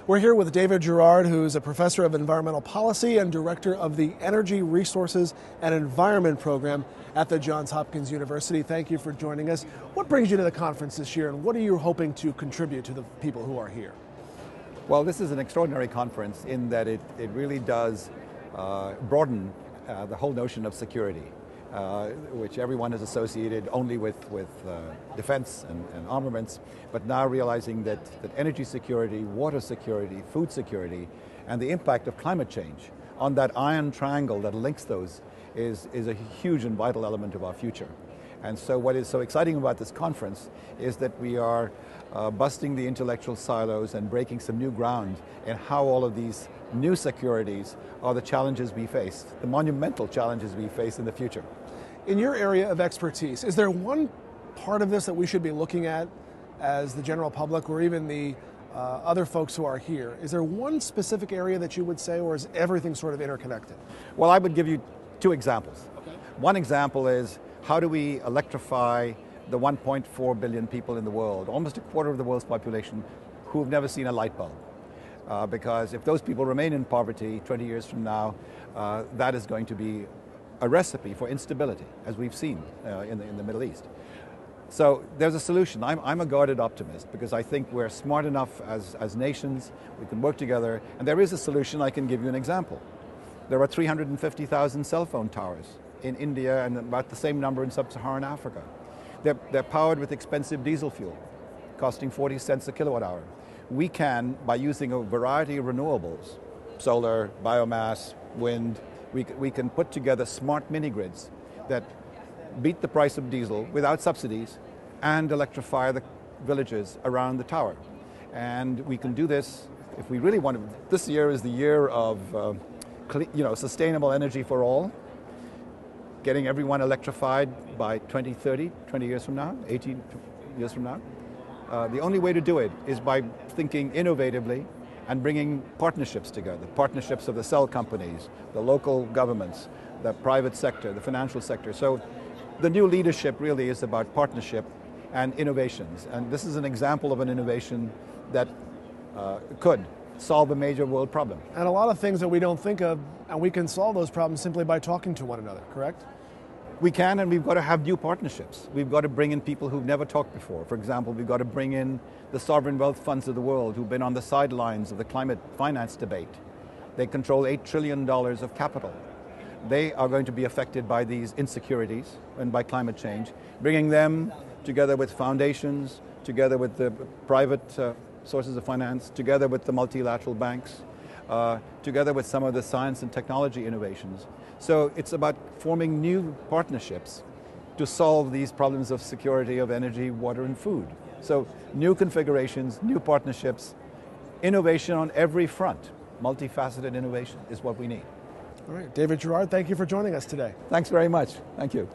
We're here with David Jhirad, who's a professor of environmental policy and director of the Energy Resources and Environment Program at the Johns Hopkins University. Thank you for joining us. What brings you to the conference this year, and what are you hoping to contribute to the people who are here? Well, this is an extraordinary conference in that it really does broaden the whole notion of security, which everyone has associated only with defense and armaments, but now realizing that energy security, water security, food security, and the impact of climate change on that iron triangle that links those is a huge and vital element of our future. And so what is so exciting about this conference is that we are busting the intellectual silos and breaking some new ground in how all of these new securities are the challenges we face, the monumental challenges we face in the future. In your area of expertise, is there one part of this that we should be looking at as the general public or even the other folks who are here? Is there one specific area that you would say, or is everything sort of interconnected? Well, I would give you two examples. Okay. One example is, how do we electrify the 1.4 billion people in the world, almost a quarter of the world's population, who have never seen a light bulb? Because if those people remain in poverty 20 years from now, that is going to be a recipe for instability, as we've seen in the Middle East. So there's a solution. I'm a guarded optimist because I think we're smart enough as nations, we can work together, and there is a solution. I can give you an example. There are 350,000 cell phone towers in India and about the same number in sub-Saharan Africa. They're powered with expensive diesel fuel, costing 40 cents a kilowatt hour. We can, by using a variety of renewables, solar, biomass, wind, we can put together smart mini-grids that beat the price of diesel without subsidies and electrify the villages around the tower. And we can do this if we really want to. This year is the year of sustainable energy for all, getting everyone electrified by 2030, 20 years from now, 18 years from now. The only way to do it is by thinking innovatively and bringing partnerships together, partnerships of the cell companies, the local governments, the private sector, the financial sector. So the new leadership really is about partnership and innovations. And this is an example of an innovation that could solve a major world problem. And a lot of things that we don't think of, and we can solve those problems simply by talking to one another, correct? We can, and we've got to have new partnerships. We've got to bring in people who've never talked before. For example, we've got to bring in the sovereign wealth funds of the world who've been on the sidelines of the climate finance debate. They control $8 trillion of capital. They are going to be affected by these insecurities and by climate change. Bringing them together with foundations, together with the private sources of finance, together with the multilateral banks, together with some of the science and technology innovations. So it's about forming new partnerships to solve these problems of security of energy, water, and food. So new configurations, new partnerships, innovation on every front, multifaceted innovation is what we need. All right, David Jhirad, thank you for joining us today. Thanks very much. Thank you.